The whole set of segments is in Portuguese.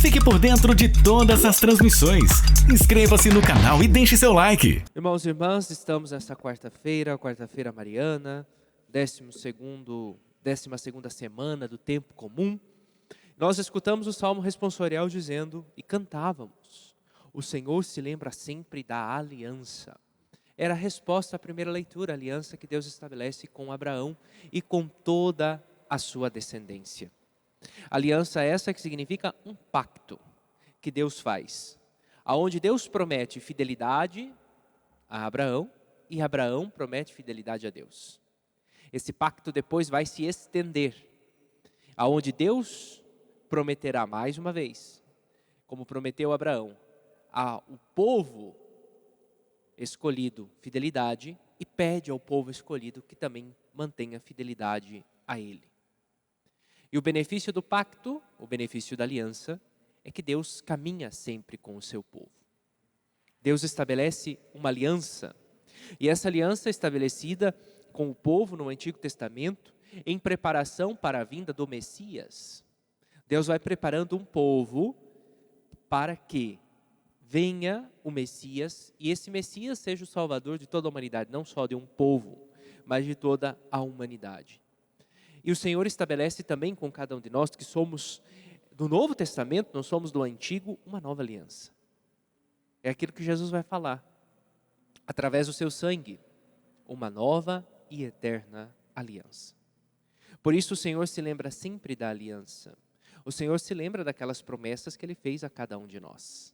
Fique por dentro de todas as transmissões. Inscreva-se no canal e deixe seu like. Irmãos e irmãs, estamos nesta quarta-feira mariana, 12ª semana do tempo comum. Nós escutamos o Salmo responsorial dizendo e cantávamos: o Senhor se lembra sempre da aliança. Era a resposta à primeira leitura, a aliança que Deus estabelece com Abraão e com toda a sua descendência. Aliança essa que significa um pacto que Deus faz, aonde Deus promete fidelidade a Abraão e Abraão promete fidelidade a Deus. Esse pacto depois vai se estender, aonde Deus prometerá mais uma vez, como prometeu a Abraão, ao povo escolhido fidelidade e pede ao povo escolhido que também mantenha fidelidade a ele. E o benefício do pacto, o benefício da aliança, é que Deus caminha sempre com o seu povo. Deus estabelece uma aliança, e essa aliança é estabelecida com o povo no Antigo Testamento, em preparação para a vinda do Messias. Deus vai preparando um povo para que venha o Messias, e esse Messias seja o Salvador de toda a humanidade, não só de um povo, mas de toda a humanidade. E o Senhor estabelece também com cada um de nós, que somos do Novo Testamento, não somos do Antigo, uma nova aliança. É aquilo que Jesus vai falar, através do seu sangue, uma nova e eterna aliança. Por isso o Senhor se lembra sempre da aliança. O Senhor se lembra daquelas promessas que Ele fez a cada um de nós.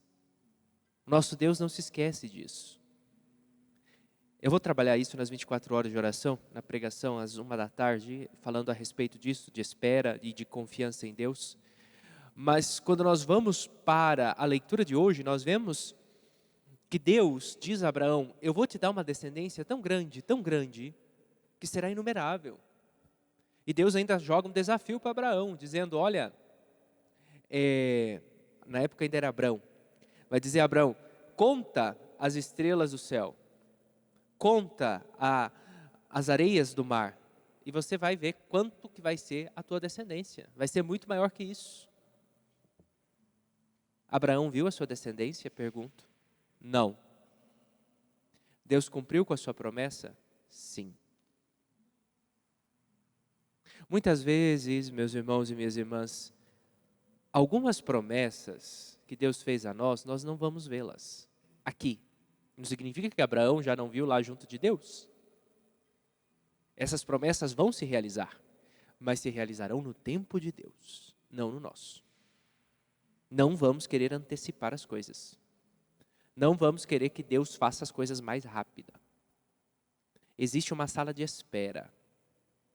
Nosso Deus não se esquece disso. Eu vou trabalhar isso nas 24 horas de oração, na pregação às 13h, falando a respeito disso, de espera e de confiança em Deus. Mas quando nós vamos para a leitura de hoje, nós vemos que Deus diz a Abraão: eu vou te dar uma descendência tão grande, que será inumerável. E Deus ainda joga um desafio para Abraão, dizendo: olha, na época ainda era Abrão, vai dizer a Abraão: conta as estrelas do céu, conta as areias do mar, e você vai ver quanto que vai ser a tua descendência. Vai ser muito maior que isso. Abraão viu a sua descendência? Pergunto. Não. Deus cumpriu com a sua promessa? Sim. Muitas vezes, meus irmãos e minhas irmãs, algumas promessas que Deus fez a nós, nós não vamos vê-las aqui. Não significa que Abraão já não viu lá junto de Deus. Essas promessas vão se realizar, mas se realizarão no tempo de Deus, não no nosso. Não vamos querer antecipar as coisas. Não vamos querer que Deus faça as coisas mais rápido. Existe uma sala de espera.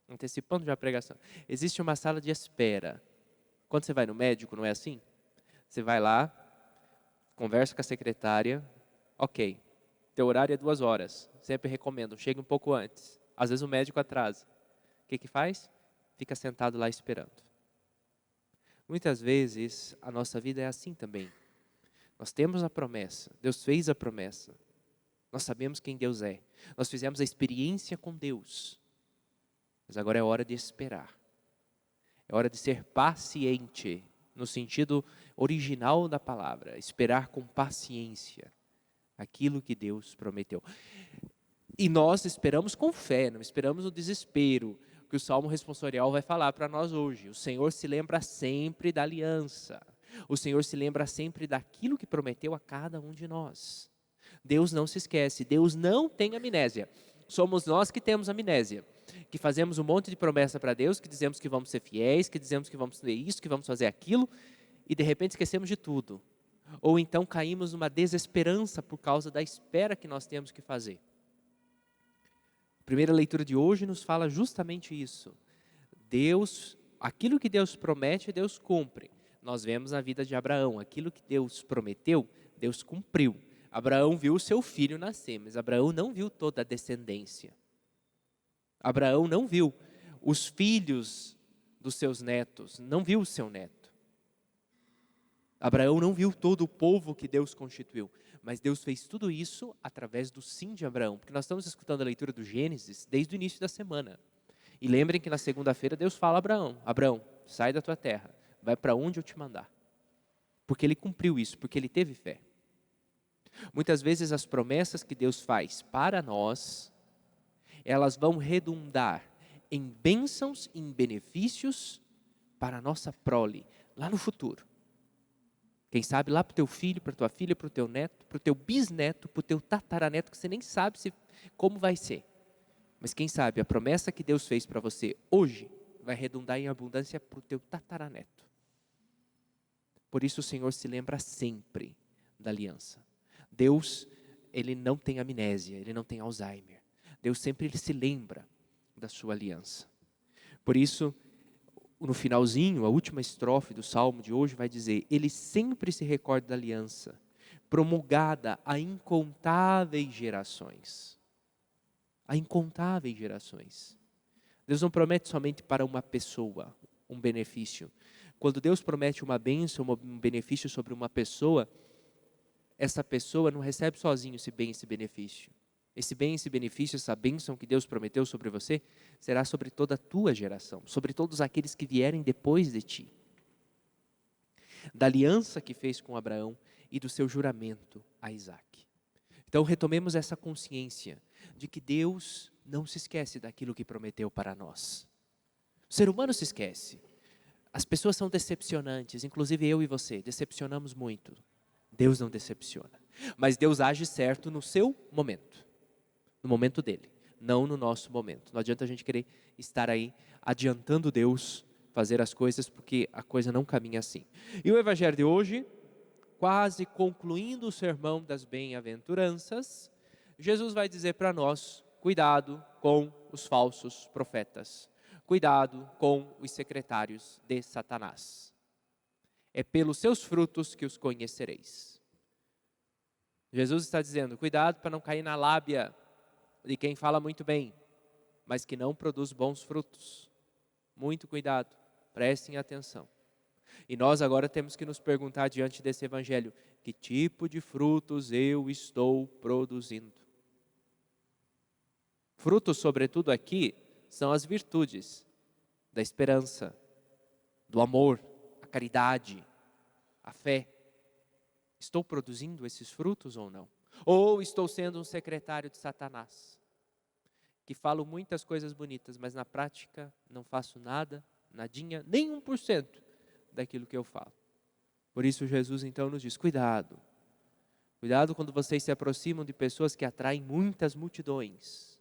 Antecipando já a pregação. Existe uma sala de espera. Quando você vai no médico, não é assim? Você vai lá, conversa com a secretária. Ok, teu horário é 2 horas. Sempre recomendo, chegue um pouco antes. Às vezes o médico atrasa. O que faz? Fica sentado lá esperando. Muitas vezes a nossa vida é assim também. Nós temos a promessa, Deus fez a promessa. Nós sabemos quem Deus é. Nós fizemos a experiência com Deus. Mas agora é hora de esperar. É hora de ser paciente, no sentido original da palavra. Esperar com paciência aquilo que Deus prometeu. E nós esperamos com fé, não esperamos no desespero, que o Salmo responsorial vai falar para nós hoje. O Senhor se lembra sempre da aliança. O Senhor se lembra sempre daquilo que prometeu a cada um de nós. Deus não se esquece, Deus não tem amnésia. Somos nós que temos amnésia, que fazemos um monte de promessa para Deus, que dizemos que vamos ser fiéis, que dizemos que vamos fazer isso, que vamos fazer aquilo, e de repente esquecemos de tudo. Ou então caímos numa desesperança por causa da espera que nós temos que fazer. A primeira leitura de hoje nos fala justamente isso. Deus, aquilo que Deus promete, Deus cumpre. Nós vemos na vida de Abraão, aquilo que Deus prometeu, Deus cumpriu. Abraão viu o seu filho nascer, mas Abraão não viu toda a descendência. Abraão não viu os filhos dos seus netos, não viu o seu neto. Abraão não viu todo o povo que Deus constituiu, mas Deus fez tudo isso através do sim de Abraão, porque nós estamos escutando a leitura do Gênesis desde o início da semana. E lembrem que na segunda-feira Deus fala a Abraão: Abraão, sai da tua terra, vai para onde eu te mandar. Porque Ele cumpriu isso, porque Ele teve fé. Muitas vezes as promessas que Deus faz para nós, elas vão redundar em bênçãos, em benefícios para a nossa prole, lá no futuro. Quem sabe lá para o teu filho, para a tua filha, para o teu neto, para o teu bisneto, para o teu tataraneto, que você nem sabe como vai ser. Mas quem sabe a promessa que Deus fez para você hoje vai redundar em abundância para o teu tataraneto. Por isso o Senhor se lembra sempre da aliança. Deus, Ele não tem amnésia, Ele não tem Alzheimer. Deus sempre se lembra da sua aliança. Por isso, no finalzinho, a última estrofe do Salmo de hoje vai dizer: Ele sempre se recorda da aliança, promulgada a incontáveis gerações. A incontáveis gerações. Deus não promete somente para uma pessoa um benefício. Quando Deus promete uma bênção, um benefício sobre uma pessoa, essa pessoa não recebe sozinho esse bem, esse benefício. Esse bem, esse benefício, essa bênção que Deus prometeu sobre você, será sobre toda a tua geração, sobre todos aqueles que vierem depois de ti. Da aliança que fez com Abraão e do seu juramento a Isaac. Então retomemos essa consciência de que Deus não se esquece daquilo que prometeu para nós. O ser humano se esquece. As pessoas são decepcionantes, inclusive eu e você, decepcionamos muito. Deus não decepciona. Mas Deus age certo no seu momento. No momento dele, não no nosso momento. Não adianta a gente querer estar aí adiantando Deus fazer as coisas, porque a coisa não caminha assim. E o evangelho de hoje, quase concluindo o sermão das bem-aventuranças, Jesus vai dizer para nós: cuidado com os falsos profetas. Cuidado com os secretários de Satanás. É pelos seus frutos que os conhecereis. Jesus está dizendo: cuidado para não cair na lábia de quem fala muito bem, mas que não produz bons frutos. Muito cuidado, prestem atenção. E nós agora temos que nos perguntar diante desse evangelho: que tipo de frutos eu estou produzindo? Frutos, sobretudo aqui, são as virtudes da esperança, do amor, a caridade, a fé. Estou produzindo esses frutos ou não? Ou estou sendo um secretário de Satanás, que falo muitas coisas bonitas, mas na prática não faço nada, nadinha, nem 1% daquilo que eu falo. Por isso Jesus então nos diz: cuidado. Cuidado quando vocês se aproximam de pessoas que atraem muitas multidões.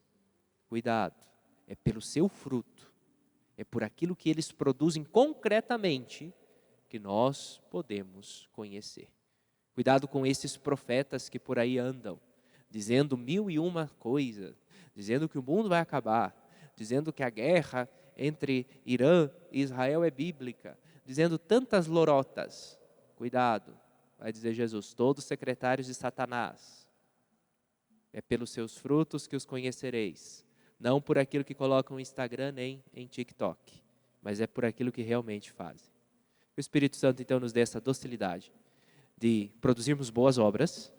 Cuidado, é pelo seu fruto, é por aquilo que eles produzem concretamente que nós podemos conhecer. Cuidado com esses profetas que por aí andam, dizendo 1001 coisas, dizendo que o mundo vai acabar, dizendo que a guerra entre Irã e Israel é bíblica, dizendo tantas lorotas. Cuidado, vai dizer Jesus, todos secretários de Satanás. É pelos seus frutos que os conhecereis, não por aquilo que colocam no Instagram nem em TikTok, mas é por aquilo que realmente fazem. O Espírito Santo então nos dê essa docilidade de produzirmos boas obras,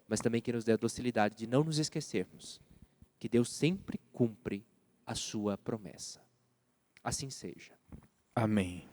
mas também que nos dê a docilidade de não nos esquecermos que Deus sempre cumpre a sua promessa. Assim seja. Amém.